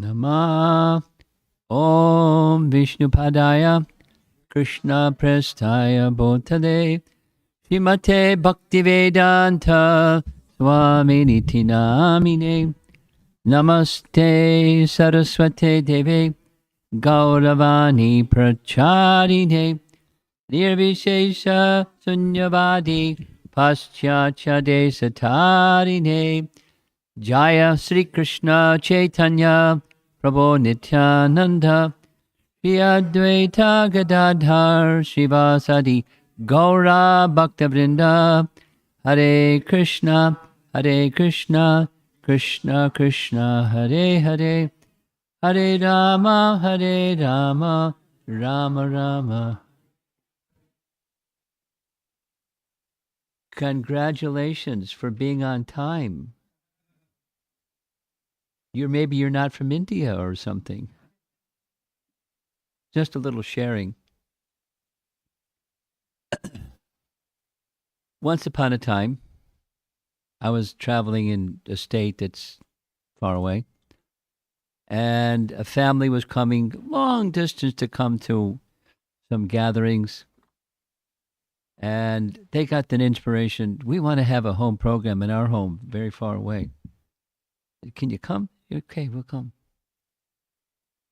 Namah Om Vishnupadaya Krishna Prestaya Bhutale Srimate Bhaktivedanta Swami Niti Namine Namaste Saraswate Deve Gauravani Pracharine Nirvishesha Sunyavadi Paschatya Desatarine Jaya Sri Krishna Chaitanya Prabhu Nityananda Shri Advaita Gadadhar Shivasadi Gaura Bhaktavrinda Hare Krishna Krishna Krishna Hare Hare Hare Rama Rama Rama. Congratulations for being on time. Maybe you're not from India or something. Just a little sharing. Once upon a time, I was traveling in a state that's far away, and a family was coming long distance to come to some gatherings, and they got an inspiration. We want to have a home program in our home, very far away. Can you come? Okay, we'll come.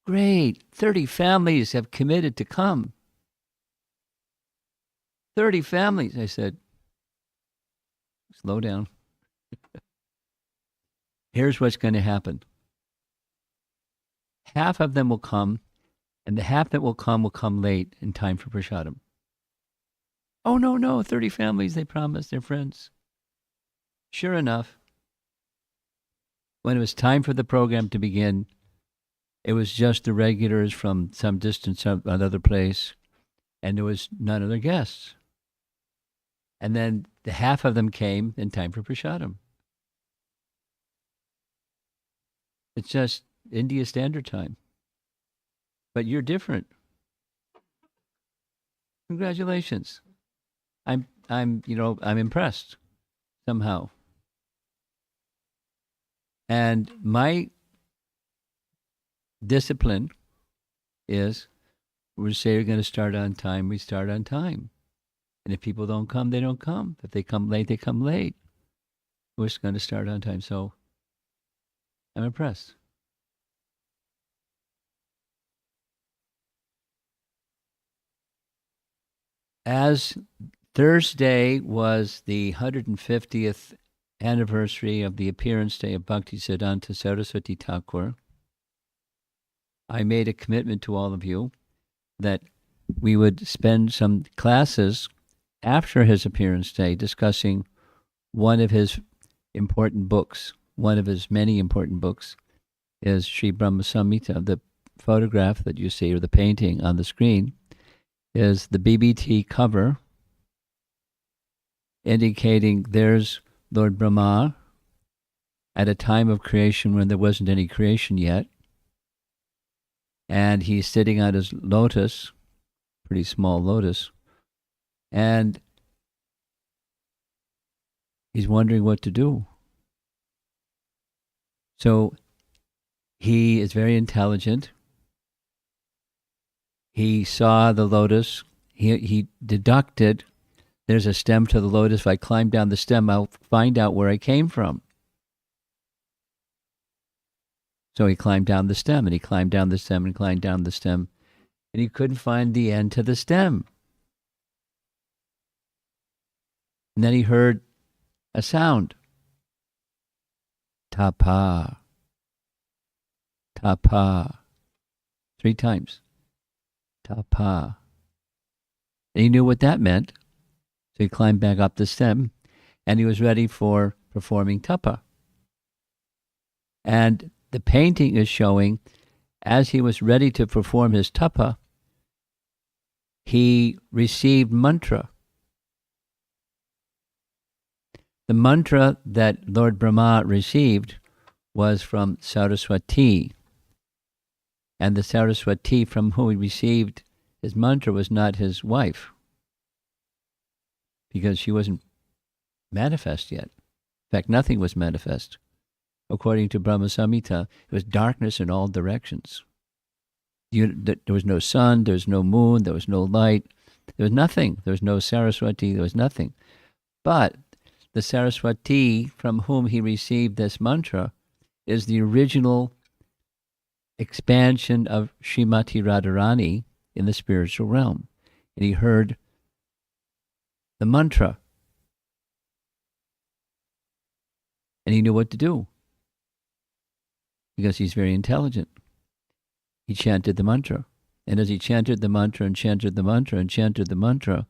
Great. 30 families have committed to come. 30 families. I said, slow down. Here's what's going to happen. Half of them will come, and the half that will come late in time for Prasadam. Oh, no, 30 families, they promised, their friends. Sure enough, when it was time for the program to begin, it was just the regulars from some distance, another place, and there was none of their guests. And then the half of them came in time for Prasadam. It's just India Standard Time. But you're different. Congratulations. I'm impressed somehow. And my discipline is, we say we're going to start on time, we start on time. And if people don't come, they don't come. If they come late, they come late. We're just going to start on time. So I'm impressed. As Thursday was the 150th anniversary of the appearance day of Bhaktisiddhanta Saraswati Thakur, I made a commitment to all of you that we would spend some classes after his appearance day discussing one of his important books. One of his many important books is Sri Brahma Samhita. The photograph that you see, or the painting on the screen, is the BBT cover indicating there's Lord Brahma at a time of creation when there wasn't any creation yet. And he's sitting on his lotus, pretty small lotus, and he's wondering what to do. So he is very intelligent. He saw the lotus. He deducted, there's a stem to the lotus. If I climb down the stem, I'll find out where I came from. So he climbed down the stem, and he climbed down the stem, and climbed down the stem, and he couldn't find the end to the stem. And then he heard a sound. Tapa. Tapa. 3 times. Tapa. And he knew what that meant. So he climbed back up the stem, and he was ready for performing tapa. And the painting is showing, as he was ready to perform his tapa, he received mantra. The mantra that Lord Brahma received was from Saraswati. And the Saraswati from whom he received his mantra was not his wife, because she wasn't manifest yet. In fact, nothing was manifest according to Brahma Samhita, it was darkness in all directions. There was no sun, there was no moon, there was no light, there was nothing. There was no Saraswati, there was nothing. But the Saraswati from whom he received this mantra is the original expansion of Srimati Radharani in the spiritual realm. And he heard the mantra. And he knew what to do because he's very intelligent. He chanted the mantra. And as he chanted the mantra and chanted the mantra and chanted the mantra,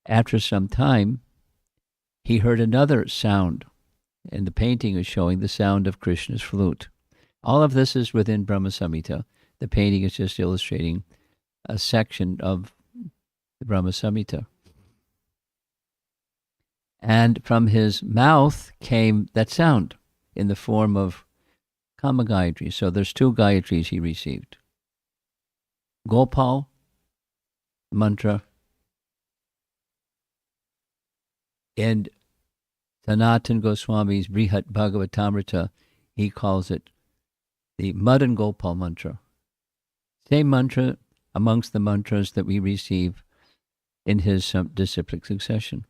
after some time, he heard another sound. And the painting is showing the sound of Krishna's flute. All of this is within Brahma Samhita. The painting is just illustrating a section of the Brahma Samhita. And from his mouth came that sound in the form of Kama Gayatri. So there's 2 Gayatris he received. Gopal mantra and Sanatan Goswami's Brihat Bhagavatamrita, he calls it the Madan Gopal mantra. Same mantra amongst the mantras that we receive in his disciplic succession.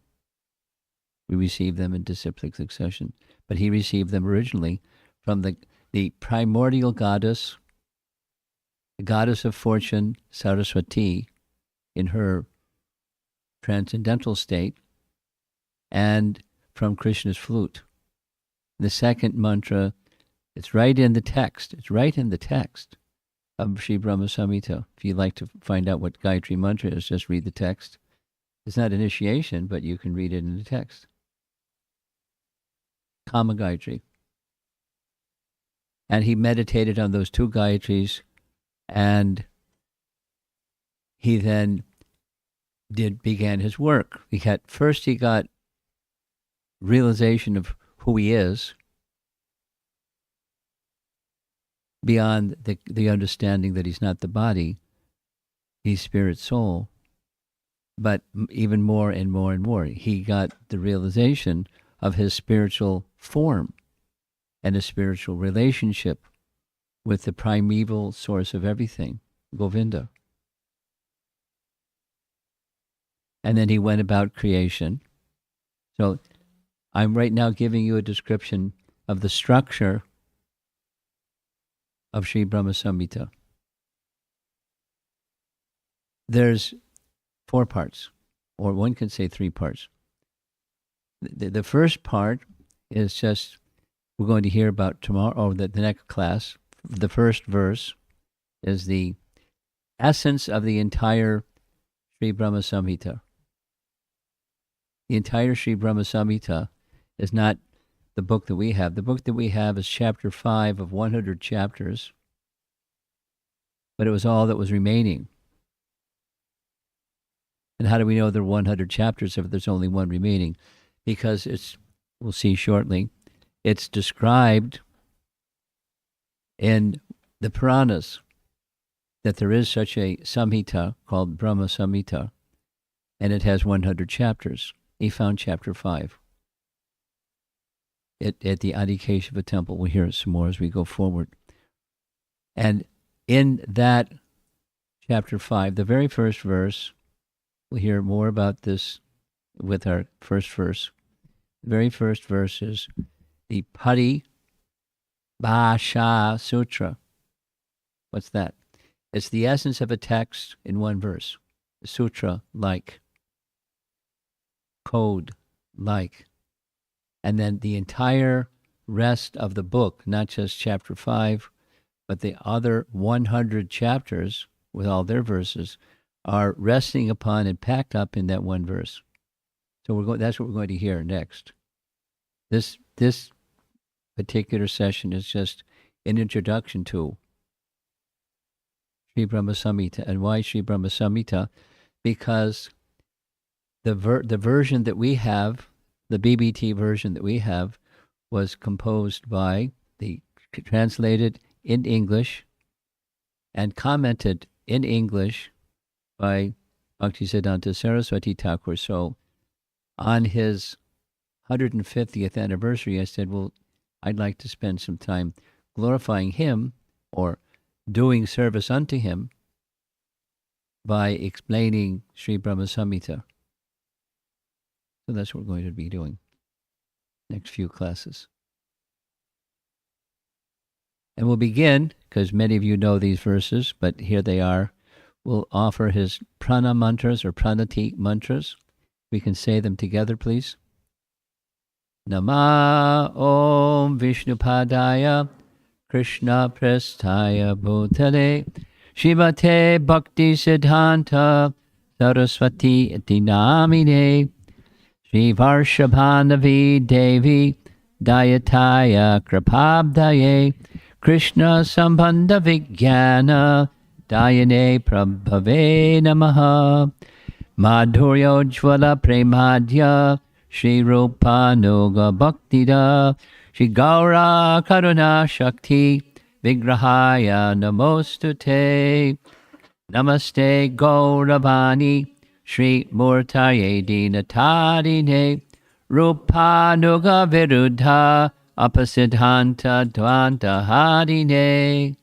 We receive them in disciplic succession. But he received them originally from the primordial goddess, the goddess of fortune, Saraswati, in her transcendental state, and from Krishna's flute. The second mantra, it's right in the text. It's right in the text of Sri Brahma Samhita. If you'd like to find out what Gayatri mantra is, just read the text. It's not initiation, but you can read it in the text. Kama Gayatri. And he meditated on those 2 Gayatris, and he then began his work. First he got realization of who he is beyond the understanding that he's not the body, he's spirit soul. But even more and more and more, he got the realization of his spiritual form and a spiritual relationship with the primeval source of everything, Govinda. And then he went about creation. So I'm right now giving you a description of the structure of Sri Brahma Samhita. There's 4 parts, or one can say 3 parts. The first part is just, we're going to hear about tomorrow, or the next class. The first verse is the essence of the entire Sri Brahma Samhita. The entire Sri Brahma Samhita is not the book that we have. The book that we have is chapter 5 of 100 chapters, but it was all that was remaining. And how do we know there are 100 chapters if there's only one remaining? Because we'll see shortly, it's described in the Puranas that there is such a Samhita called Brahma Samhita, and it has 100 chapters. He found chapter 5 at the Adikeshava temple. We'll hear it some more as we go forward. And in that chapter 5, the very first verse, we'll hear more about this with our first verse. The very first verse is the Pari Bhasha Sutra. What's that? It's the essence of a text in one verse. Sutra, like. Code, like. And then the entire rest of the book, not just chapter 5, but the other 100 chapters with all their verses, are resting upon and packed up in that one verse. So that's what we're going to hear next. This particular session is just an introduction to Sri Brahma Samhita. And why Sri Brahma Samhita? Because the version that we have, the BBT version that we have, was composed by, translated in English and commented in English by Bhaktisiddhanta Saraswati Thakur. So on his 150th anniversary, I said, well, I'd like to spend some time glorifying him or doing service unto him by explaining Sri Brahma Samhita. So that's what we're going to be doing next few classes. And we'll begin, because many of you know these verses, but here they are. We'll offer his prana mantras or pranati mantras. We can say them together, please. Nama Om Vishnupadaya Krishna Prasthaya Bhutale Shivate Bhakti Siddhanta Saraswati Iti Namine Shri Varshabhanavi Devi Dayataya Kripabdaye Krishna Sambandha Vijnana Dayane Prabhave Namaha Madhuryo Jvala Premadya Shri Rupa Nuga Bhaktida Shri Gaura Karuna Shakti Vigrahaya Namostute Namaste Gauravani Shri Murtaye Dinatadine Rupa Nuga Viruddha Apasiddhanta Dvanta Hadine.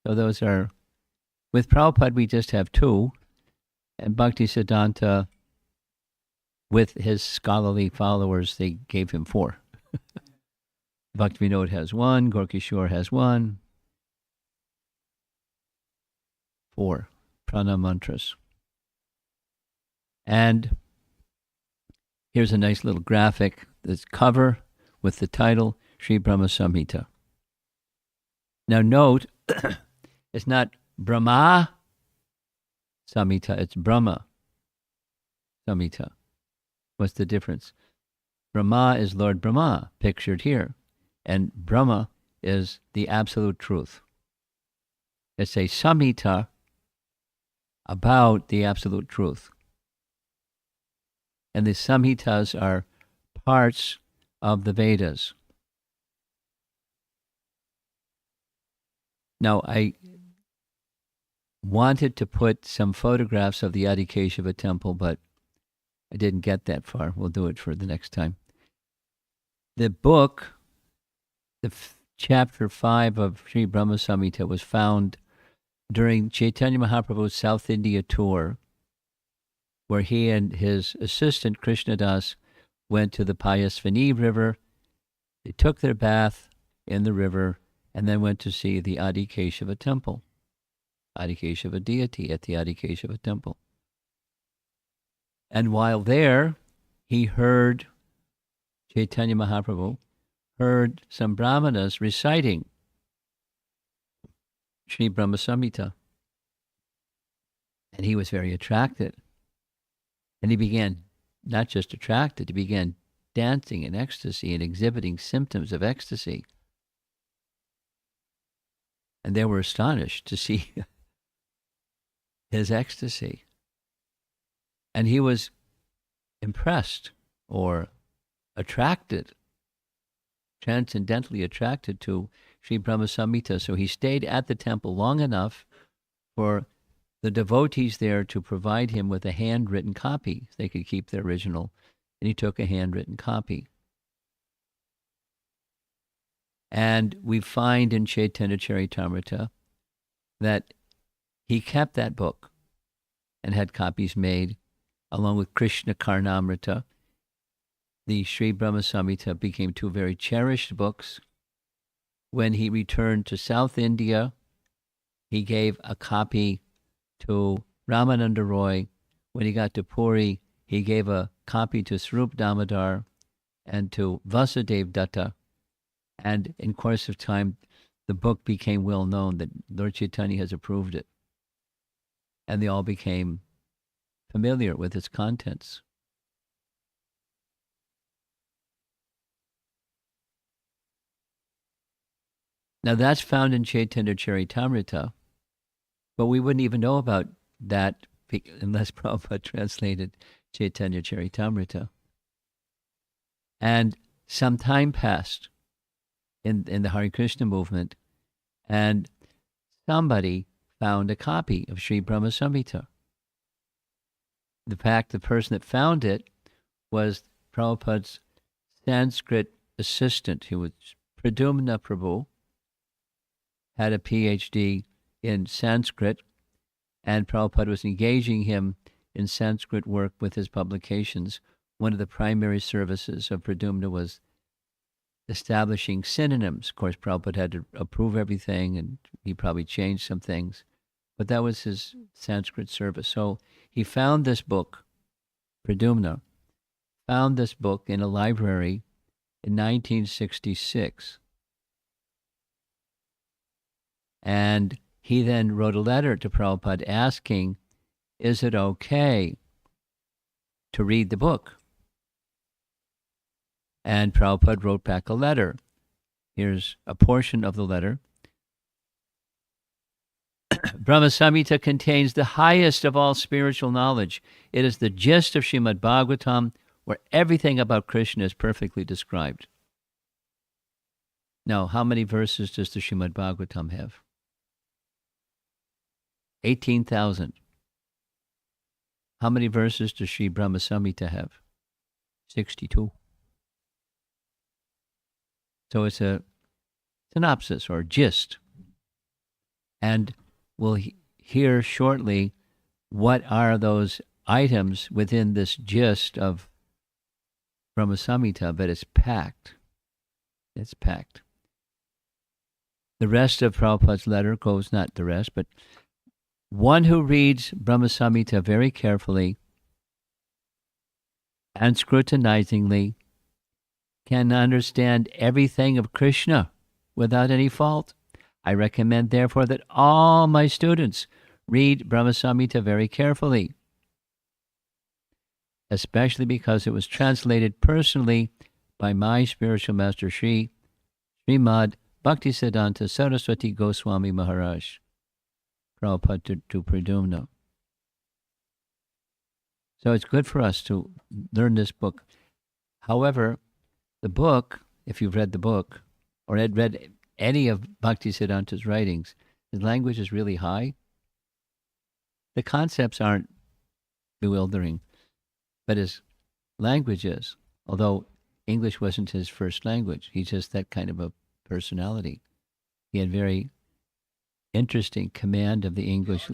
So those are, with Prabhupada we just have two, and Bhaktisiddhanta, with his scholarly followers, they gave him four. Bhaktivinoda has one, Gorkishore has one. Four prana mantras. And here's a nice little graphic that's cover with the title Sri Brahma Samhita. Now note, it's not Brahma Samhita, it's Brahma Samhita. What's the difference? Brahma is Lord Brahma, pictured here, and Brahma is the absolute truth. It's a Samhita about the absolute truth. And the Samhitas are parts of the Vedas. Now, I wanted to put some photographs of the Adikeshava temple, but I didn't get that far. We'll do it for the next time. The book, chapter 5 of Sri Brahma Samhita, was found during Chaitanya Mahaprabhu's South India tour, where he and his assistant Krishnadas went to the Payasvini River. They took their bath in the river and then went to see the Adikeshava temple, Adikeshava deity at the Adikeshava temple. And while there, he heard Chaitanya Mahaprabhu, heard some brahmanas reciting Sri Brahma Samhita. And he was very attracted. And he began, not just attracted, he began dancing in ecstasy and exhibiting symptoms of ecstasy. And they were astonished to see his ecstasy. And he was impressed or attracted, transcendently attracted to Sri Brahma Samhita. So he stayed at the temple long enough for the devotees there to provide him with a handwritten copy. They could keep the original, and he took a handwritten copy. And we find in Chaitanya Charitamrita that he kept that book and had copies made, along with Krishna Karnamrita. The Sri Brahma Samhita became two very cherished books. When he returned to South India, he gave a copy to Ramananda Roy. When he got to Puri, he gave a copy to Swarup Damodar and to Vasudev Datta. And in course of time, the book became well known that Lord Chaitanya has approved it. And they all became familiar with its contents. Now that's found in Chaitanya Charitamrita, but we wouldn't even know about that unless Prabhupada translated Chaitanya Charitamrita. And some time passed in the Hare Krishna movement, and somebody found a copy of Sri Brahma Samhita. The person that found it was Prabhupada's Sanskrit assistant, who was Pradumna Prabhu, had a PhD in Sanskrit, and Prabhupada was engaging him in Sanskrit work with his publications. One of the primary services of Pradumna was establishing synonyms. Of course, Prabhupada had to approve everything, and he probably changed some things, but that was his Sanskrit service. So he found this book, Pradumna, found this book in a library in 1966. And he then wrote a letter to Prabhupada asking, is it okay to read the book? And Prabhupada wrote back a letter. Here's a portion of the letter. Brahma Samhita contains the highest of all spiritual knowledge. It is the gist of Srimad Bhagavatam, where everything about Krishna is perfectly described. Now, how many verses does the Srimad Bhagavatam have? 18,000. How many verses does Sri Brahma Samhita have? 62. So it's a synopsis or gist. And we'll hear shortly what are those items within this gist of Brahma Samhita, but it's packed. It's packed. The rest of Prabhupada's letter goes, not the rest, but one who reads Brahma Samhita very carefully and scrutinizingly can understand everything of Krishna without any fault. I recommend, therefore, that all my students read Brahma Samhita very carefully, especially because it was translated personally by my spiritual master Srimad Bhaktisiddhanta Saraswati Goswami Maharaj, Prabhupada to Pradumna. So it's good for us to learn this book. However, the book, if you've read the book, or had read any of Bhaktisiddhanta's writings, his language is really high. The concepts aren't bewildering, but his language is. Although English wasn't his first language, he's just that kind of a personality. He had very interesting command of the English.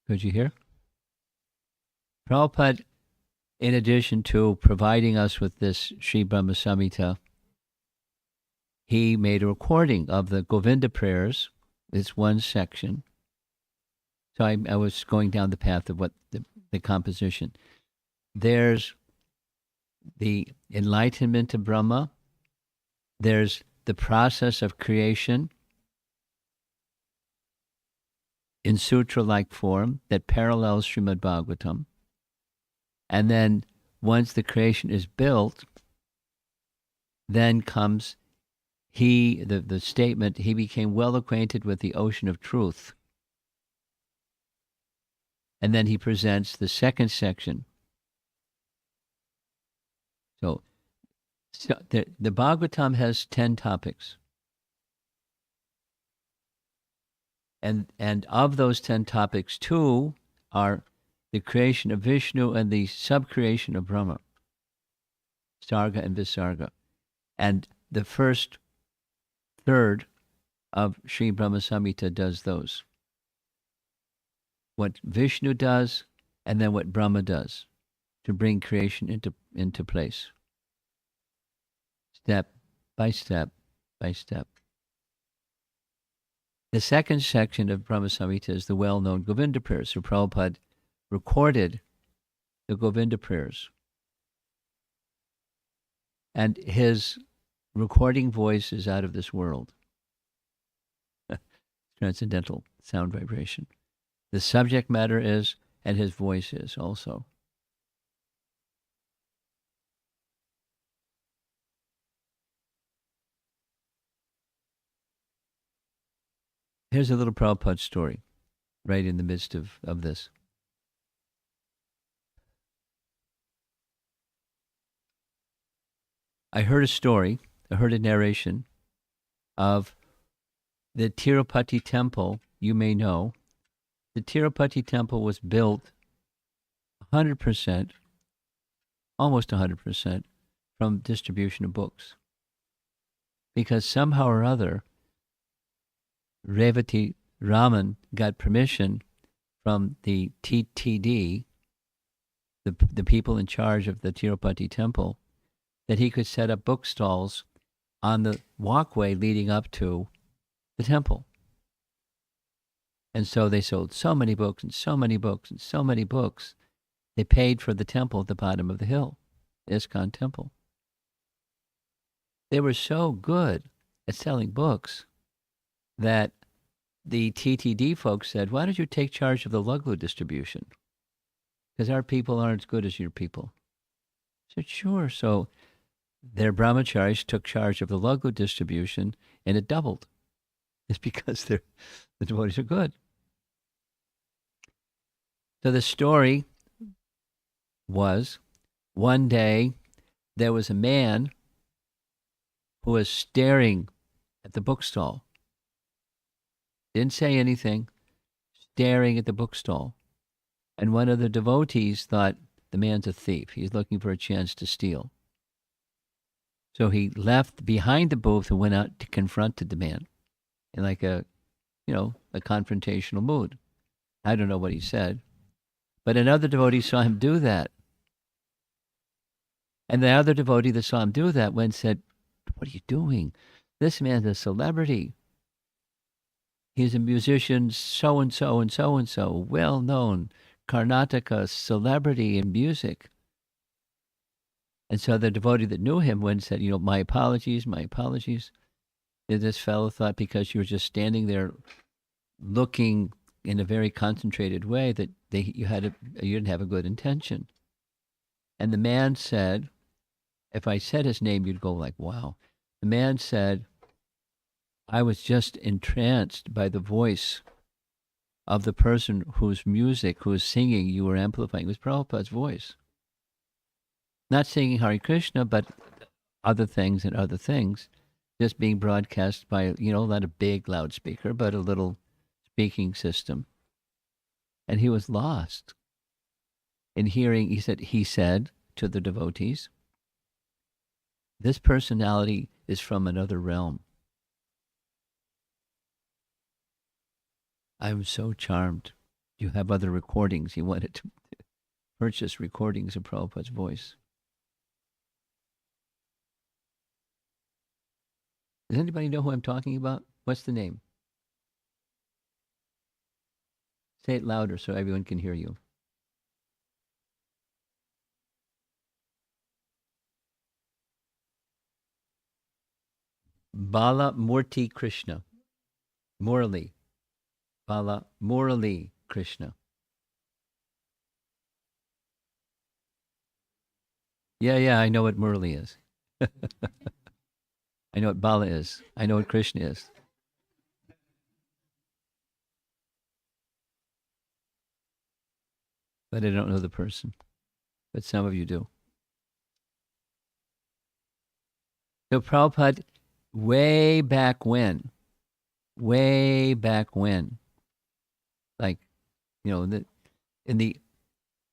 Could you hear? Prabhupada, in addition to providing us with this Sri Brahma Samhita, he made a recording of the Govinda prayers. It's one section. So I was going down the path of what the composition. There's the enlightenment of Brahma. There's the process of creation in sutra-like form that parallels Srimad Bhagavatam. And then once the creation is built, then comes the statement, he became well acquainted with the ocean of truth. And then he presents the second section. So the Bhagavatam has 10 topics. And of those 10 topics, 2 are the creation of Vishnu and the subcreation of Brahma, Sarga and Visarga. And the first third of Sri Brahma Samhita does those. What Vishnu does, and then what Brahma does to bring creation into place. Step by step by step. The second section of Brahma Samhita is the well-known Govinda prayers. So Prabhupada recorded the Govinda prayers. And his recording voice is out of this world. Transcendental sound vibration. The subject matter is, and his voice is also. Here's a little Prabhupada story, right in the midst of this. I heard a narration of the Tirupati temple, you may know, the Tirupati temple was built 100%, almost 100%, from distribution of books. Because somehow or other, Revati Raman got permission from the TTD, the people in charge of the Tirupati temple, that he could set up bookstalls on the walkway leading up to the temple. And so they sold so many books and so many books and so many books, they paid for the temple at the bottom of the hill, ISKCON temple. They were so good at selling books that the TTD folks said, why don't you take charge of the Luglu distribution? Because our people aren't as good as your people. I said, sure. So their brahmacharis took charge of the Luglu distribution, and it doubled. It's because the devotees are good. So the story was, one day there was a man who was staring at the bookstall. Didn't say anything, staring at the bookstall. And one of the devotees thought, the man's a thief. He's looking for a chance to steal. So he left behind the booth and went out to confront the man in like a confrontational mood. I don't know what he said. But another devotee saw him do that. And the other devotee that saw him do that went and said, what are you doing? This man's a celebrity. He's a musician, so-and-so and so-and-so, well-known, Karnataka celebrity in music. And so the devotee that knew him went and said, my apologies. And this fellow thought because you were just standing there looking in a very concentrated way that you didn't have a good intention. And the man said, if I said his name, you'd go like, wow. The man said, I was just entranced by the voice of the person whose singing you were amplifying. It was Prabhupada's voice. Not singing Hare Krishna, but other things, just being broadcast by, not a big loudspeaker, but a little speaking system. And he was lost in hearing, he said to the devotees, this personality is from another realm. I'm so charmed. You have other recordings. He wanted to purchase recordings of Prabhupada's voice. Does anybody know who I'm talking about? What's the name? Say it louder so everyone can hear you. Bala Murti Krishna. Murali. Bala Murali Krishna. Yeah, I know what Murali is. I know what Bala is. I know what Krishna is. But I don't know the person. But some of you do. So Prabhupada, way back when, like, in the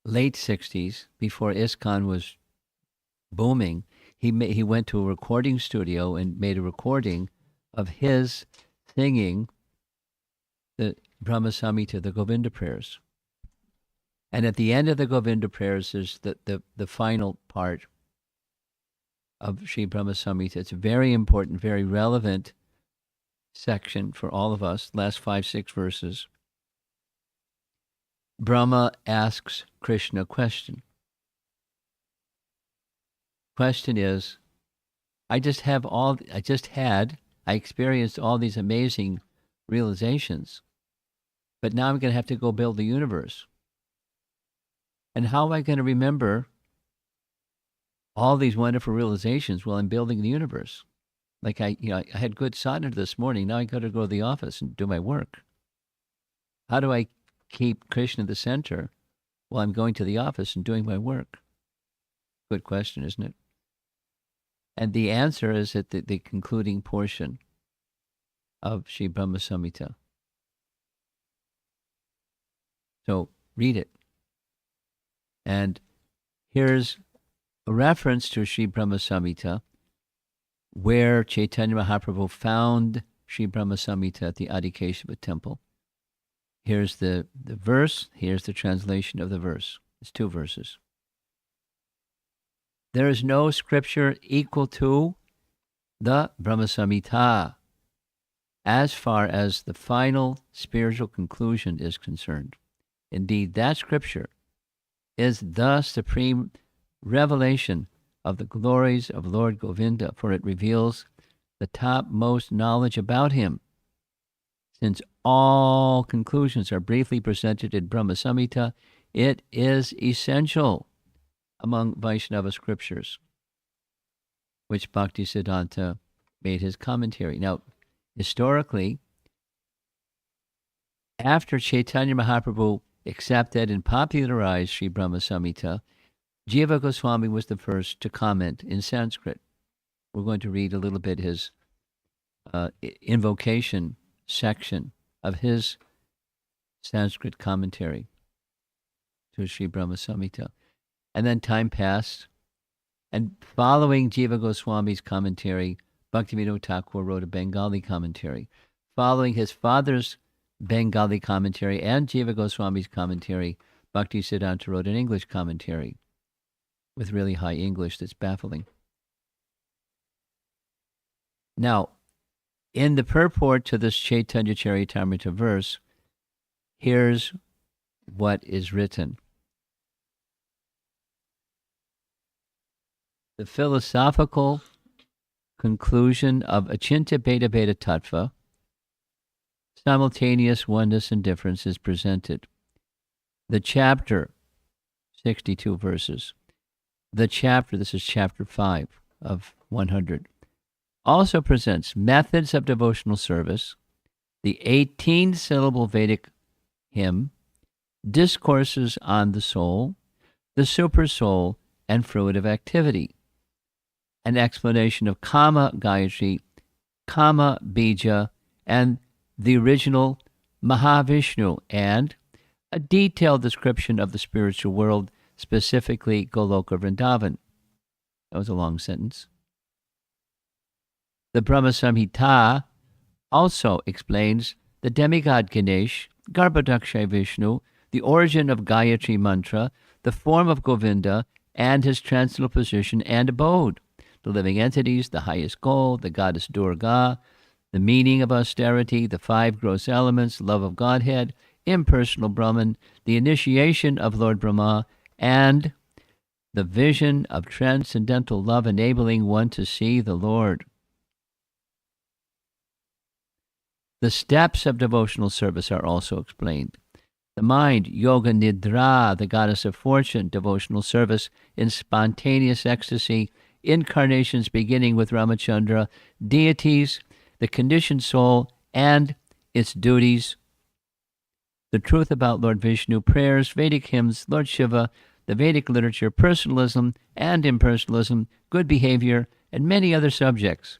late 60s, before ISKCON was booming, he went to a recording studio and made a recording of his singing the Brahma Samhita, the Govinda prayers. And at the end of the Govinda prayers, there's the final part of Sri Brahma Samhita. It's a very important, very relevant section for all of us, last 5-6 verses. Brahma asks Krishna a question. Question is, I experienced all these amazing realizations, but now I'm going to have to go build the universe. And how am I going to remember all these wonderful realizations while I'm building the universe? Like I had good sadhana this morning. Now I got to go to the office and do my work. How do I keep Krishna the center while I'm going to the office and doing my work? Good question, isn't it? And the answer is at the concluding portion of Sri Brahma Samhita. So read it. And here's a reference to Sri Brahma Samhita, where Chaitanya Mahaprabhu found Sri Brahma Samhita at the Adikeshava temple. Here's the verse, here's the translation of the verse. It's 2 verses. There is no scripture equal to the Brahma Samhita as far as the final spiritual conclusion is concerned. Indeed, that scripture is the supreme revelation of the glories of Lord Govinda, for it reveals the topmost knowledge about him. Since all conclusions are briefly presented in Brahma Samhita, it is essential among Vaishnava scriptures, which Bhaktisiddhanta made his commentary. Now, historically, after Chaitanya Mahaprabhu accepted and popularized Sri Brahma Samhita, Jiva Goswami was the first to comment in Sanskrit. We're going to read a little bit his invocation section of his Sanskrit commentary to Sri Brahma Samhita. And then time passed, and following Jiva Goswami's commentary, Bhaktivinoda Thakur wrote a Bengali commentary. Following his father's Bengali commentary and Jiva Goswami's commentary, Bhaktisiddhanta wrote an English commentary with really high English that's baffling. Now, in the purport to this Chaitanya Charitamrita verse, here's what is written. The philosophical conclusion of Achintya Bheda Bheda Tattva, simultaneous oneness and difference, is presented. The chapter, 62 verses. The chapter, this is chapter 5 of 100, also presents methods of devotional service, the 18-syllable Vedic hymn, discourses on the soul, the super soul, and fruitive activity, an explanation of Kama Gayatri, Kama Bija, and the original Mahavishnu, and a detailed description of the spiritual world, specifically Goloka Vrindavan. That was a long sentence. The Brahma Samhita also explains the demigod Ganesh, Garbhodakshay Vishnu, the origin of Gayatri Mantra, the form of Govinda, and his transcendental position and abode, the living entities, the highest goal, the goddess Durga, the meaning of austerity, the 5 gross elements, love of Godhead, impersonal Brahman, the initiation of Lord Brahma, and the vision of transcendental love enabling one to see the Lord. The steps of devotional service are also explained. The mind, Yoga Nidra, the goddess of fortune, devotional service in spontaneous ecstasy, incarnations beginning with Ramachandra, deities, the conditioned soul, and its duties, the truth about Lord Vishnu, prayers, Vedic hymns, Lord Shiva, the Vedic literature, personalism and impersonalism, good behavior, and many other subjects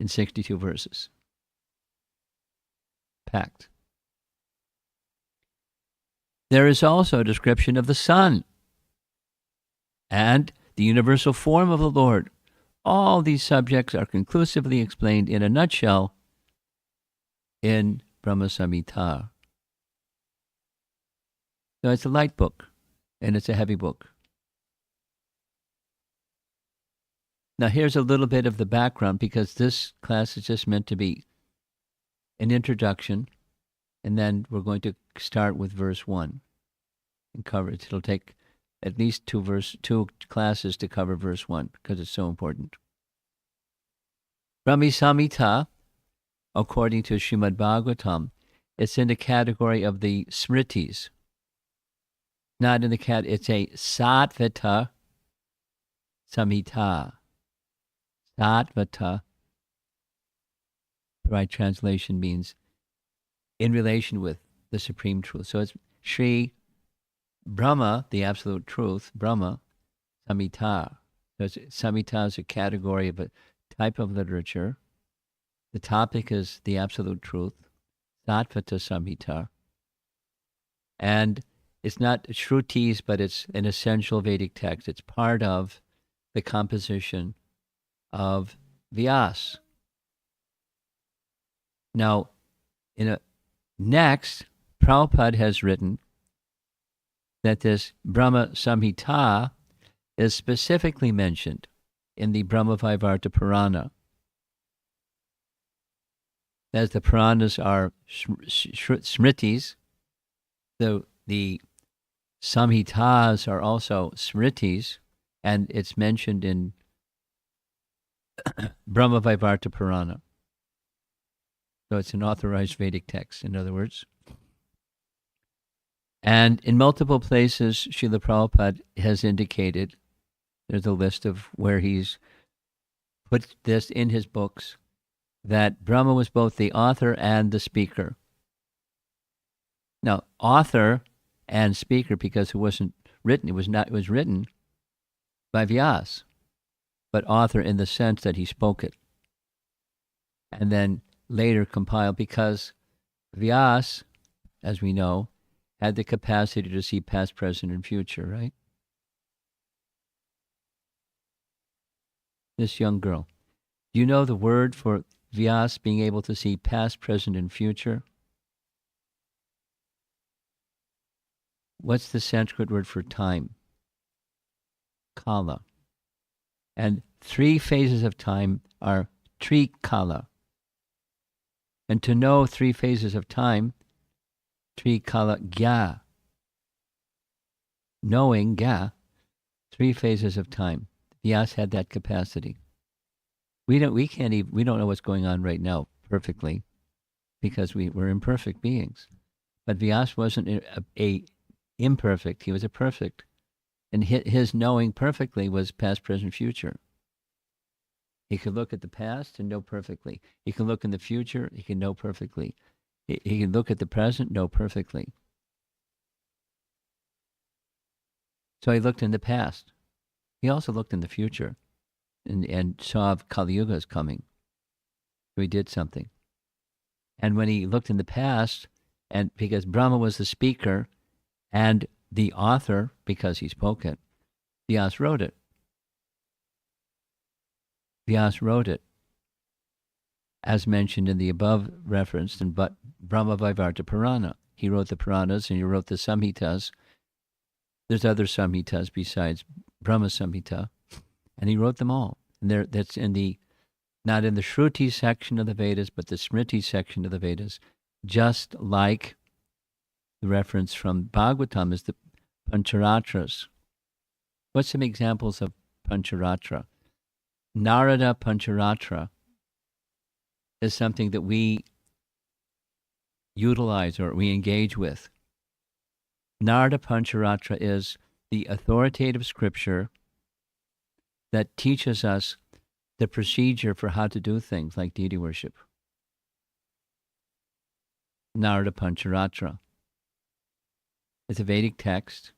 in 62 verses. Packed. There is also a description of the sun and the universal form of the Lord. All these subjects are conclusively explained in a nutshell in Brahma Samhita. So it's a light book, and it's a heavy book. Now here's a little bit of the background, because this class is just meant to be an introduction, and then we're going to start with verse 1 and cover it. It'll take at least two classes to cover verse 1, because it's so important. Brahma Samhita, according to Srimad Bhagavatam, it's in the category of the Smritis. Not in the it's a Sattvata Samhita. Sattvata, the right translation means in relation with the supreme truth. So it's Sri Brahma, the absolute truth, Brahma Samhita. So Samhita is a category of a type of literature The topic is the absolute truth, Sattvata Samhita. And it's not Shrutis, but it's an essential Vedic text. It's part of the composition of Vyas. Now, next, Prabhupada has written that this Brahma Samhita is specifically mentioned in the Brahma-Vaivarta Purana. As the Puranas are Smritis, the Samhitas are also Smritis, and it's mentioned in Brahma-Vaivarta Purana. So it's an authorized Vedic text, in other words. And in multiple places, Srila Prabhupada has indicated, there's a list of where he's put this in his books, that Brahma was both the author and the speaker. Now, author and speaker, because it wasn't written, it was written by Vyas, but author in the sense that he spoke it. And then later compiled, because Vyas, as we know, had the capacity to see past, present, and future, right? This young girl. Do you know the word for Vyas being able to see past, present, and future? What's the Sanskrit word for time? Kala. And 3 phases of time are Trikala. And to know 3 phases of time, Trikala Gya. Knowing Gya, 3 phases of time. Vyas had that capacity. We don't know what's going on right now perfectly, because we're imperfect beings. But Vyas wasn't a imperfect; he was a perfect, and his knowing perfectly was past, present, future. He could look at the past and know perfectly. He can look in the future. He can know perfectly. He can look at the present, know perfectly. So he looked in the past. He also looked in the future and saw Kali Yuga is coming. So he did something. And when he looked in the past, and because Brahma was the speaker and the author, because he spoke it, Vyas wrote it. Vyas wrote it, as mentioned in the above referenced in Brahma-Vaivarta Purana. He wrote the Puranas and he wrote the Samhitas. There's other Samhitas besides Brahma Samhita, and he wrote them all. And that's not in the Shruti section of the Vedas, but the Smriti section of the Vedas, just like the reference from Bhagavatam is the Pancharatras. What's some examples of Pancharatra? Narada Pancharatra is something that we utilize or we engage with. Narada Pancharatra is the authoritative scripture that teaches us the procedure for how to do things like deity worship. Narada Pancharatra. It's a Vedic text.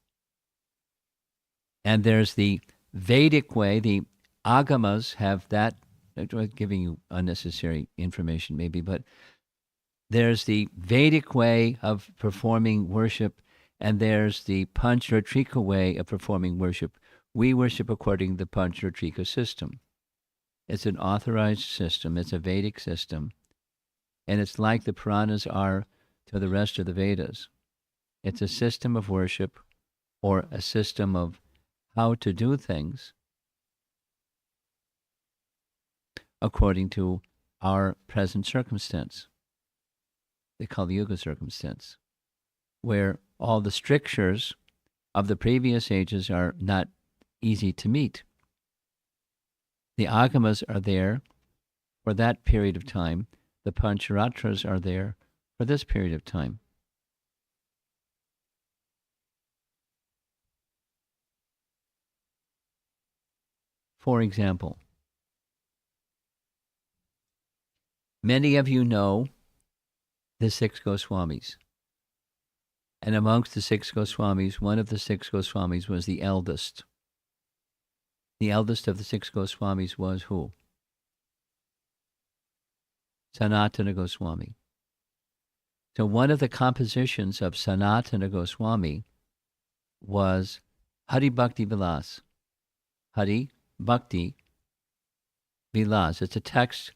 And there's the Vedic way, the Agamas have that. I'm giving you unnecessary information maybe, but there's the Vedic way of performing worship, and there's the Pancharatrika way of performing worship. We worship according to the Pancharatrika system. It's an authorized system. It's a Vedic system. And it's like the Puranas are to the rest of the Vedas. It's a system of worship, or a system of how to do things according to our present circumstance, the Kali Yuga circumstance, where all the strictures of the previous ages are not easy to meet. The Agamas are there for that period of time. The Pancharatras are there for this period of time. For example, many of you know the 6 Goswamis. And amongst the 6 Goswamis, one of the 6 Goswamis was the eldest. The eldest of the 6 Goswamis was who? Sanatana Goswami. So one of the compositions of Sanatana Goswami was Hari Bhakti Vilas. Hari Bhakti Vilas. It's a text,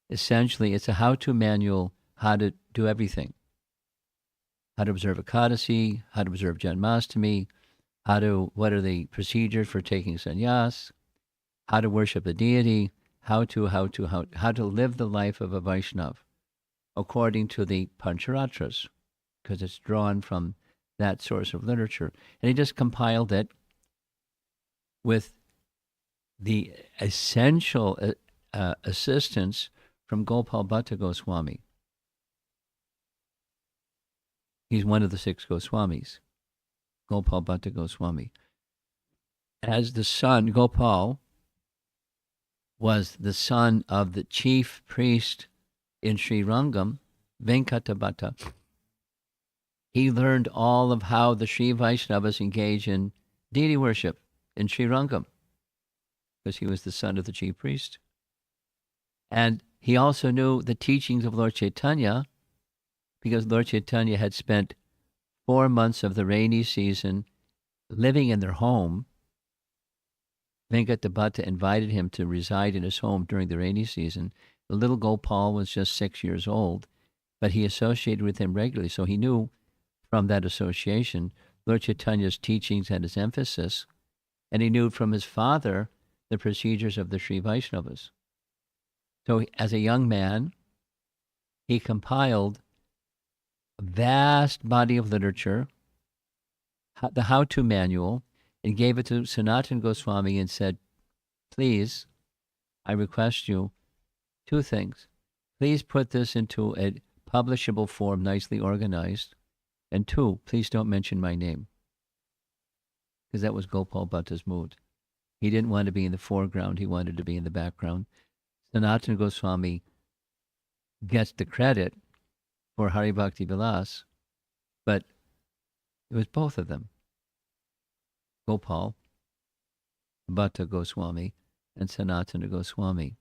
essentially, it's a how-to manual, how to do everything. How to observe Ekadasi, how to observe Janmashtami, what are the procedures for taking sannyas, how to worship the deity, how to live the life of a Vaishnav according to the Pancharatras, because it's drawn from that source of literature. And he just compiled it with the essential assistance from Gopal Bhatta Goswami. He's one of the 6 Goswamis, Gopal Bhatta Goswami. As the son, Gopal was the son of the chief priest in Sri Rangam, Venkata Bhatta. He learned all of how the Sri Vaishnavas engage in deity worship in Sri Rangam, because he was the son of the chief priest. And he also knew the teachings of Lord Chaitanya, because Lord Chaitanya had spent 4 months of the rainy season living in their home. Venkata Bhatta invited him to reside in his home during the rainy season. The little Gopal was just 6 years old, but he associated with him regularly, so he knew from that association Lord Chaitanya's teachings and his emphasis, and he knew from his father the procedures of the Sri Vaishnavas. So as a young man, he compiled a vast body of literature, the how-to manual, and gave it to Sanatana Goswami and said, please, I request you 2 things. Please put this into a publishable form, nicely organized. And 2, please don't mention my name. Because that was Gopal Bhatta's mood. He didn't want to be in the foreground. He wanted to be in the background. Sanatana Goswami gets the credit for Hari Bhakti Vilas, but it was both of them. Gopal Bhatta Goswami and Sanatana Goswami.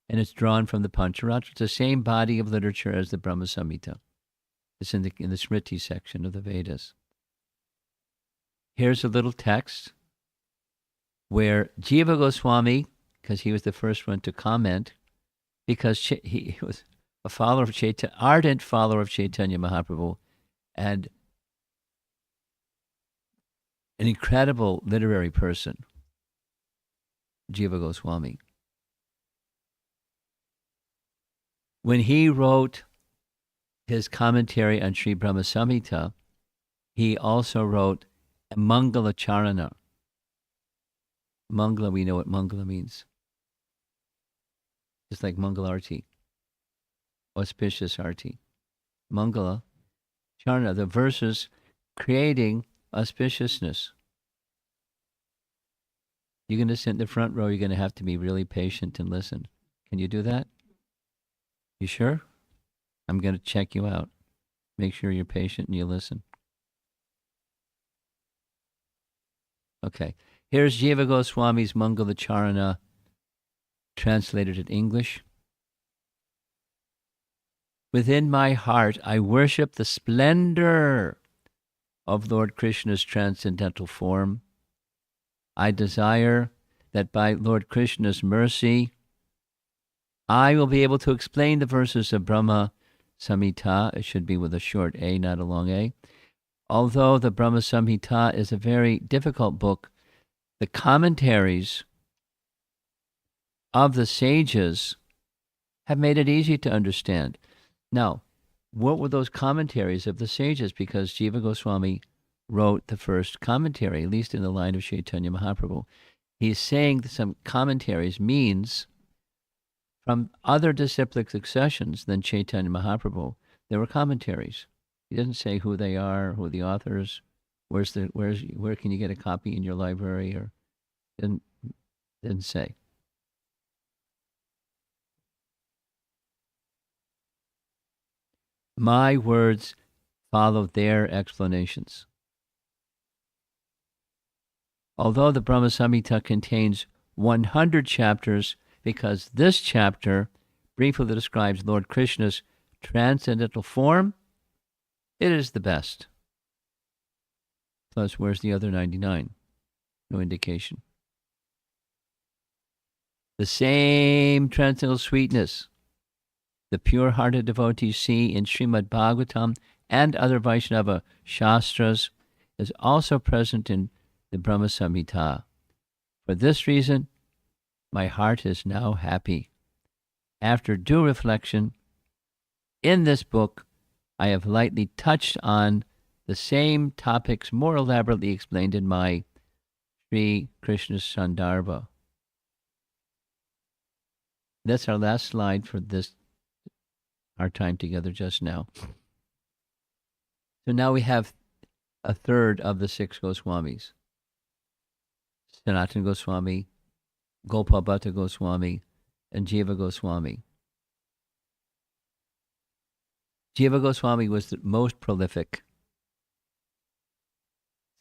And it's drawn from the Pancharatra. It's the same body of literature as the Brahma Samhita. It's in the Smriti section of the Vedas. Here's a little text where Jiva Goswami, because he was the first one to comment, because he was a follower of Chaitanya, ardent follower of Chaitanya Mahaprabhu, and an incredible literary person, Jiva Goswami. When he wrote his commentary on Sri Brahma Samhita, he also wrote a Mangala Charana. Mangala, we know what Mangala means. Just like Mangalarti, auspicious arti. Mangala Charana, the verses creating auspiciousness. You're going to sit in the front row, you're going to have to be really patient and listen. Can you do that? You sure? I'm going to check you out. Make sure you're patient and you listen. Okay. Here's Jiva Goswami's Mangala Charana, translated in English. Within my heart, I worship the splendor of Lord Krishna's transcendental form. I desire that by Lord Krishna's mercy, I will be able to explain the verses of Brahma Samhita. It should be with a short A, not a long A. Although the Brahma Samhita is a very difficult book, the commentaries of the sages have made it easy to understand. Now, what were those commentaries of the sages? Because Jiva Goswami wrote the first commentary, at least in the line of Chaitanya Mahaprabhu. He's saying that some commentaries means from other disciplic successions than Chaitanya Mahaprabhu, there were commentaries. He doesn't say who they are, who the authors, where can you get a copy in your library, or didn't say. My words follow their explanations. Although the Brahma Samhita contains 100 chapters, because this chapter briefly describes Lord Krishna's transcendental form, it is the best. Plus, where's the other 99? No indication. The same transcendental sweetness the pure-hearted devotees see in Srimad Bhagavatam and other Vaishnava Shastras is also present in the Brahma Samhita. For this reason, my heart is now happy. After due reflection, in this book, I have lightly touched on the same topics more elaborately explained in my Sri Krishna Sandarbha. That's our last slide for this, our time together just now. So now we have a third of the 6 Goswamis. Sanatana Goswami, Gopal Bhatta Goswami, and Jiva Goswami. Jiva Goswami was the most prolific.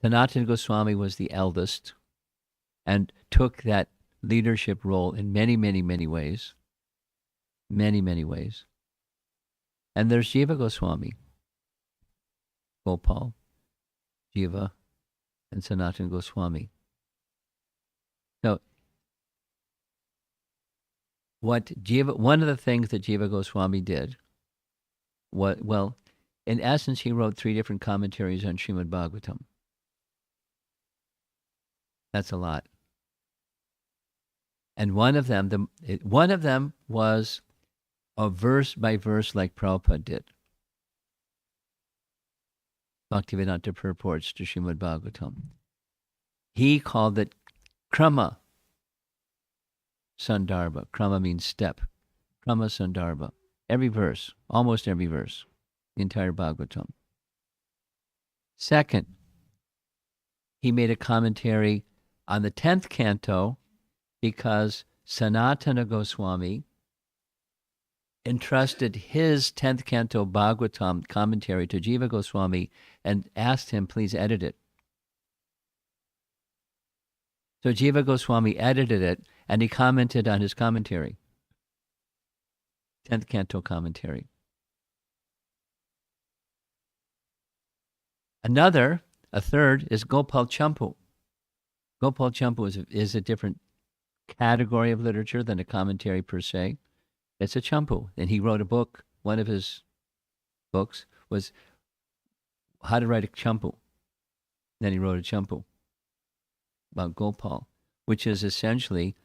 Sanatana Goswami was the eldest and took that leadership role in many, many, many ways. Many, many ways. And there's Jiva Goswami, Gopal, Jiva, and Sanatana Goswami. So, one of the things that Jiva Goswami did, in essence, he wrote 3 different commentaries on Srimad Bhagavatam. That's a lot. And one of them was a verse by verse like Prabhupada did. Bhaktivedanta Purports to Srimad Bhagavatam. He called it Krama Sandarbha. Krama means step. Krama Sandarbha. Every verse, almost every verse, the entire Bhagavatam. Second, he made a commentary on the 10th canto because Sanatana Goswami entrusted his 10th canto Bhagavatam commentary to Jiva Goswami and asked him, please edit it. So Jiva Goswami edited it and he commented on his commentary. 10th canto commentary. A third is Gopal Champu. Gopal Champu is a different category of literature than a commentary per se. It's a champu. And he wrote a book. One of his books was how to write a champu. Then he wrote a champu about Gopal, which is essentially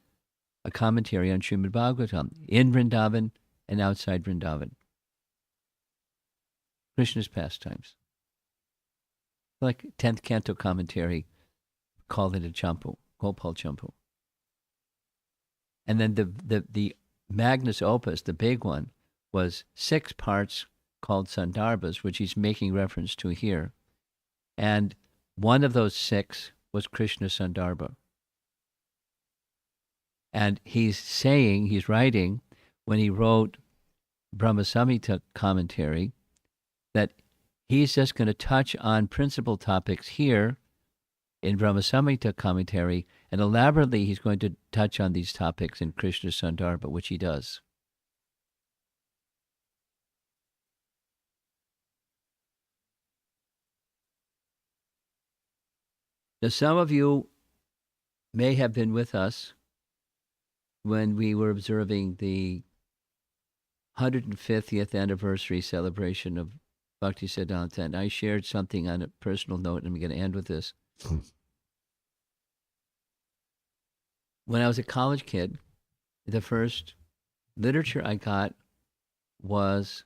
a commentary on Srimad Bhagavatam in Vrindavan and outside Vrindavan. Krishna's pastimes. Like 10th canto commentary, called it a champu, Gopal champu. And then the Magnus Opus, the big one, was 6 parts called Sandarbhas, which he's making reference to here. And one of those 6 was Krishna Sandarbha. And he's writing, when he wrote Brahma Samhita commentary, that he's just going to touch on principal topics here in Brahma Samhita commentary, and elaborately he's going to touch on these topics in Krishna Sandarbha, which he does. Now, some of you may have been with us when we were observing the 150th anniversary celebration of Bhaktisiddhanta, and I shared something on a personal note, and I'm going to end with this. When I was a college kid, the first literature I got was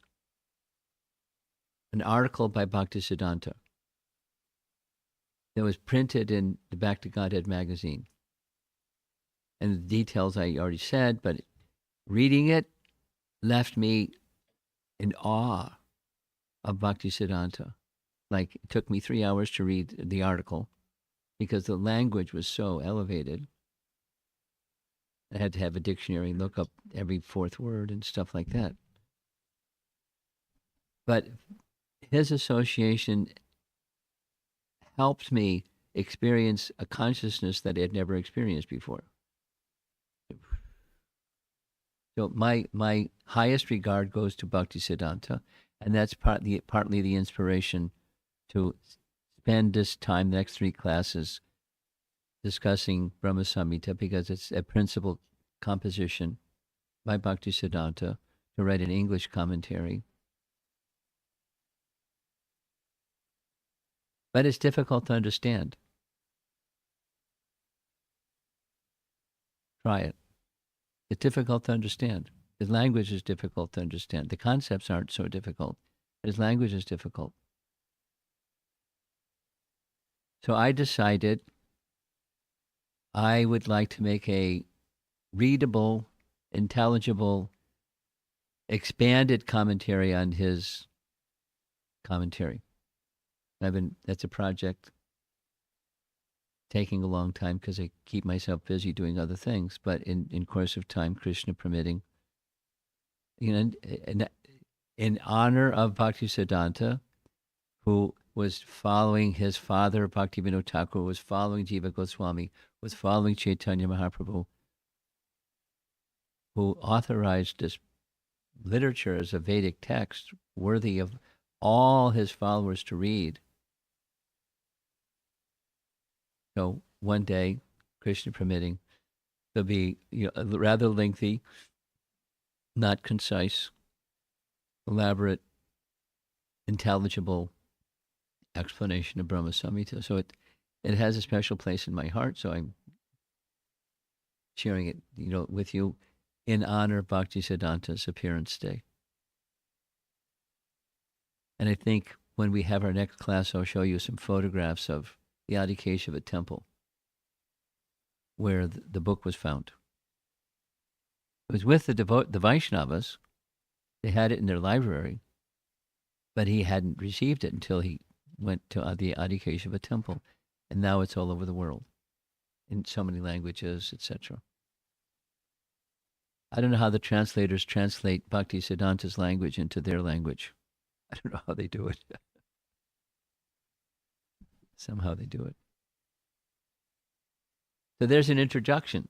an article by Bhaktisiddhanta that was printed in the Back to Godhead magazine. And the details I already said, but reading it left me in awe of Bhaktisiddhanta. Like, it took me 3 hours to read the article because the language was so elevated. I had to have a dictionary, look up every 4th word and stuff like that. But his association helped me experience a consciousness that I had never experienced before. So my highest regard goes to Bhaktisiddhanta, and that's partly the inspiration to spend this time, the next 3 classes, discussing Brahma Samhita, because it's a principal composition by Bhaktisiddhanta to write an English commentary. But it's difficult to understand. Try it. It's difficult to understand. His language is difficult to understand. The concepts aren't so difficult. His language is difficult. So I decided I would like to make a readable, intelligible, expanded commentary on his commentary. That's a project taking a long time because I keep myself busy doing other things. But in course of time, Krishna permitting, in honor of Bhaktisiddhanta, who was following his father, Bhaktivinoda Thakur, was following Jiva Goswami, was following Chaitanya Mahaprabhu, who authorized this literature as a Vedic text worthy of all his followers to read. So one day, Krishna permitting, there'll be a rather lengthy, not concise, elaborate, intelligible explanation of Brahma Samhita. So it has a special place in my heart. So I'm sharing it, with you in honor of Bhaktisiddhanta's appearance day. And I think when we have our next class, I'll show you some photographs of the Adikeshava temple where the book was found. It was with the Vaishnavas. They had it in their library, but he hadn't received it until he went to the Adikeshava temple. And now it's all over the world in so many languages, etc. I don't know how the translators translate Bhaktisiddhanta's language into their language. I don't know how they do it. Somehow they do it. So there's an introduction.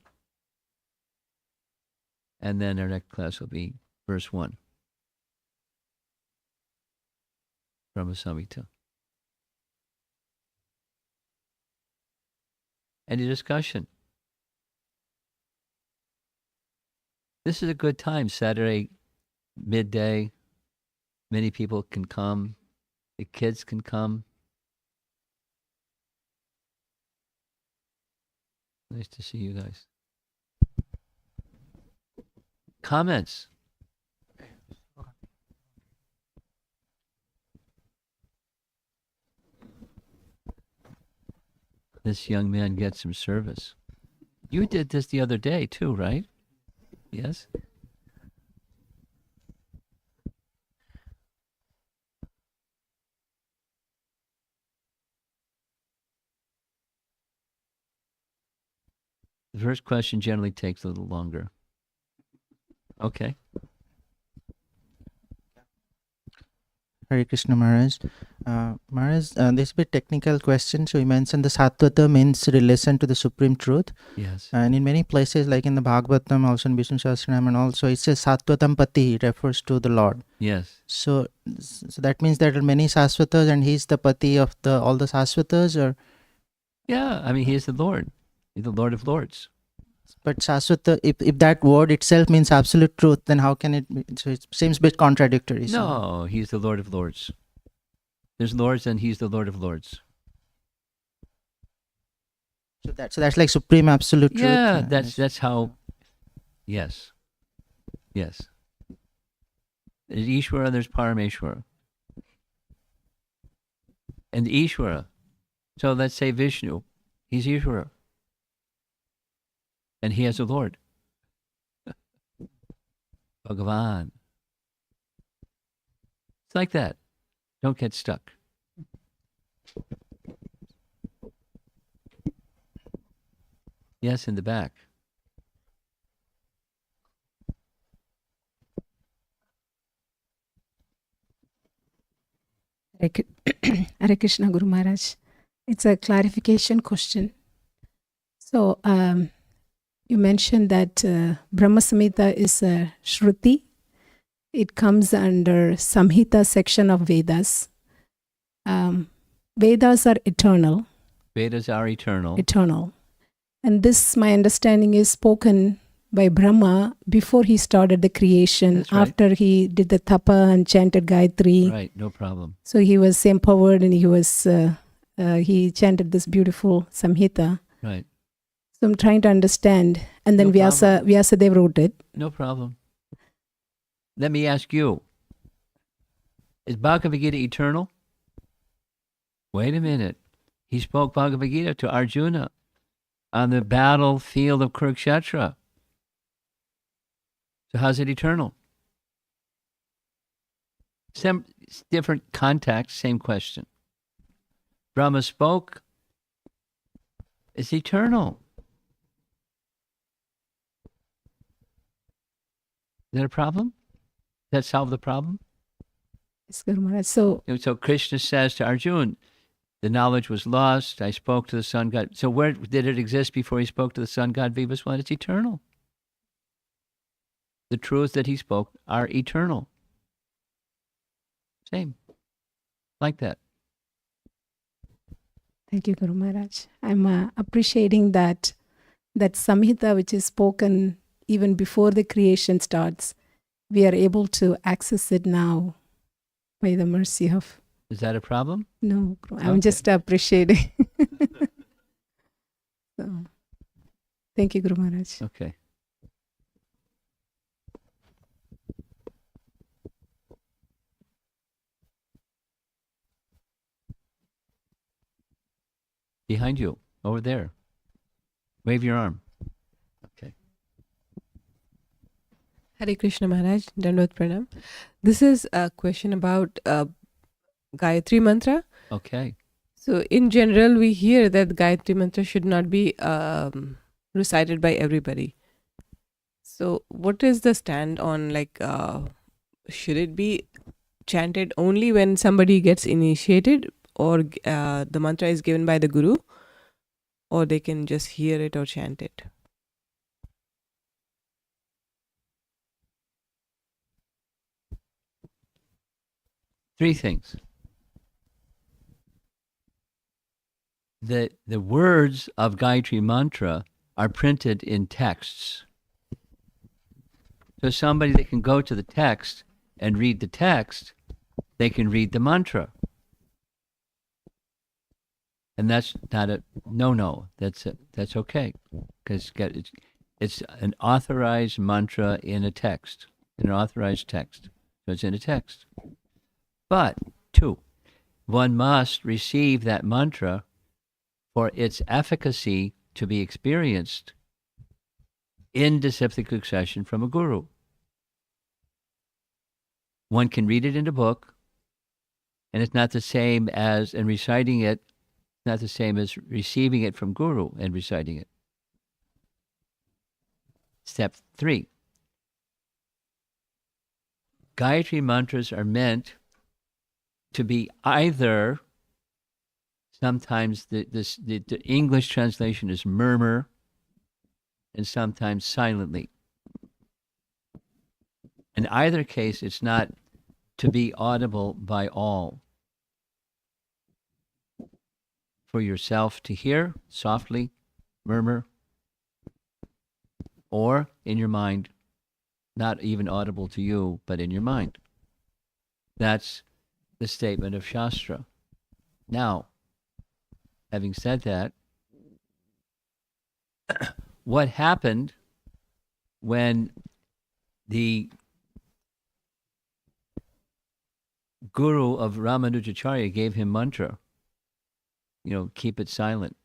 And then our next class will be verse 1. Brahma Samhita. Any discussion? This is a good time, Saturday, midday. Many people can come. The kids can come. Nice to see you guys. Comments? This young man gets some service. You did this the other day too, right? Yes? The first question generally takes a little longer. Okay. Hare Krishna Maharaj. Maharaj, this is a bit technical question. So you mentioned the Sattvata means relation to the Supreme Truth. Yes. And in many places, like in the Bhagavatam, also in Vishnu Sahasranam, and also it says Sattvatam Pati, it refers to the Lord. Yes. So that means there are many Sasvatas and he's the Pati of all the Sasvatas, or? Yeah, I mean, he is the Lord. He's the Lord of Lords. But Sasvata, if that word itself means absolute truth, then how can it be? So it seems a bit contradictory. No, he's the Lord of Lords. There's Lords and he's the Lord of Lords. So that's like supreme absolute truth. Yeah, that's how. Yes. Yes. There's Ishvara, there's Parameshvara. And Ishvara. So let's say Vishnu. He's Ishvara. And he has a Lord. Bhagavan. It's like that. Don't get stuck. Yes, in the back. Hare Krishna Guru Maharaj. It's a clarification question. So, You mentioned that Brahma Samhita is a Shruti. It comes under Samhita section of Vedas. Vedas are eternal, Vedas are eternal. eternal. And this, my understanding, is spoken by Brahma before he started the creation, That's right. after he did the tapa and chanted Gayatri. Right, no problem. So he was empowered and he chanted this beautiful Samhita. Right, So I'm trying to understand. And then No problem. Vyasadeva wrote it. no problem. Let me ask you, is Bhagavad Gita eternal? Wait a minute. He spoke Bhagavad Gita to Arjuna on the battlefield of Kurukshetra. So how's it eternal? Some different context, same question. Brahma spoke. It's eternal. Is that a problem? Does that solve the problem? Yes, Guru Maharaj. So So Krishna says to Arjuna, the knowledge was lost. I spoke to the sun god. So where did it exist before he spoke to the sun god Vivaswan? It's eternal. The truths that he spoke are eternal. Same. Like that. thank you, Guru Maharaj. I'm appreciating that Samhita, which is spoken even before the creation starts, we are able to access it now by the mercy of. Is that a problem? No, I'm Okay. just appreciating. So, thank you, Guru Maharaj. Okay. Behind you, over there. Wave your arm. Okay. Hare Krishna Maharaj, Dandavat Pranam. This is a question about Gayatri Mantra. Okay. So, in general, we hear that Gayatri Mantra should not be recited by everybody. So, what is the stand on, like, should it be chanted only when somebody gets initiated, or the mantra is given by the Guru, or they can just hear it or chant it? Three things. The words of Gayatri Mantra are printed in texts. So somebody that can go to the text and read the text, they can read the mantra. And that's not a no. That's okay, because it's an authorized mantra in a text, in an authorized text. So it's in a text. But two, one must receive that mantra for its efficacy to be experienced in disciplic succession from a guru. One can read it in a book, and it's not the same as, and reciting it, not the same as receiving it from guru and reciting it. Step 3. Gayatri mantras are meant to be either, sometimes the English translation is murmur, and sometimes silently. In either case, it's not to be audible by all. For yourself to hear softly, murmur, or in your mind, not even audible to you, but in your mind. That's the statement of Shastra. Now, having said that, what happened when the guru of Ramanujacharya gave him mantra? Keep it silent.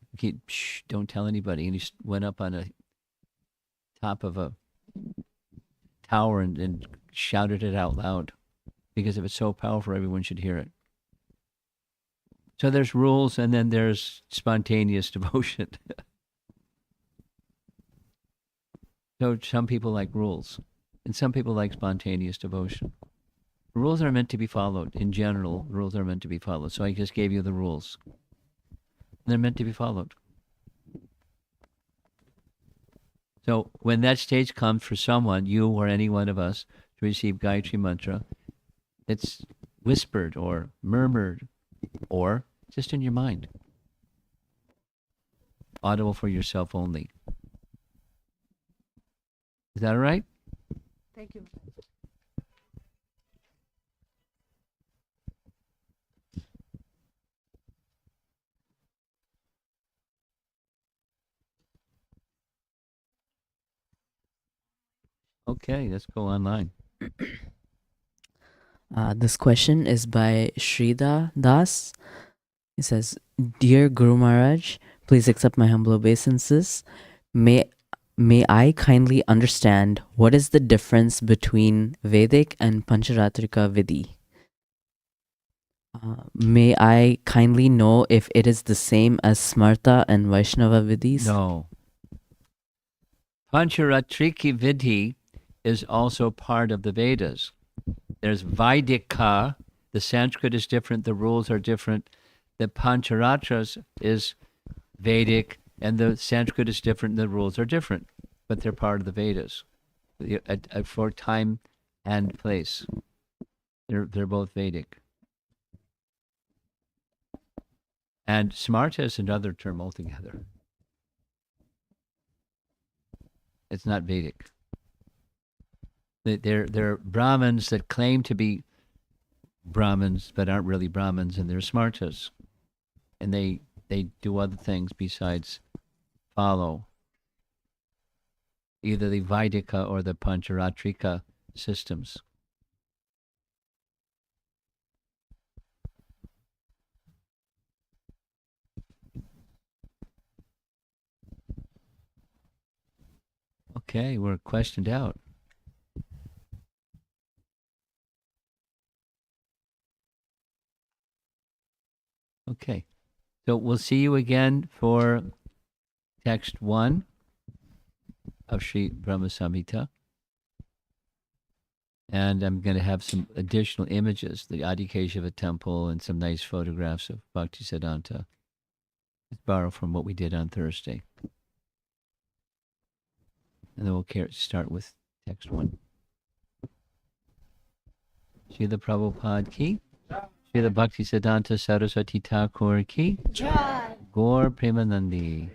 Don't tell anybody. And he went up on a top of a tower and shouted it out loud, because if it's so powerful, everyone should hear it. So there's rules, and then there's spontaneous devotion. So some people like rules, and some people like spontaneous devotion. Rules are meant to be followed. In general, rules are meant to be followed. So I just gave you the rules. They're meant to be followed. So when that stage comes for someone, you or any one of us, to receive Gayatri Mantra, it's whispered or murmured or just in your mind. Audible for yourself only. Is that all right? Thank you. Okay, let's go online. This question is by Shrida Das. He says, "Dear Guru Maharaj, please accept my humble obeisances. May I kindly understand what is the difference between Vedic and Pancharatrika Vidhi? May I kindly know if it is the same as Smarta and Vaishnava Vidhis?" No. Pancharatriki Vidhi is also part of the Vedas. There's Vaidika, the Sanskrit is different, the rules are different. The Pancharatras is Vedic, and the Sanskrit is different, the rules are different, but they're part of the Vedas for time and place. They're both Vedic. And Smarta is another term altogether. It's not Vedic. They're Brahmins that claim to be Brahmins but aren't really Brahmins, and they're Smartas. And they do other things besides follow either the Vaidika or the Pancharatrika systems. Okay, we're questioned out. Okay, so we'll see you again for text 1 of Sri Brahma Samhita. And I'm going to have some additional images, the Adikeshava temple and some nice photographs of Bhaktisiddhanta. Let's borrow from what we did on Thursday. And then we'll start with text 1. Srila Prabhupada ki, Srila Bhaktisiddhanta Saraswati Thakur ki, Gaur Premanandi.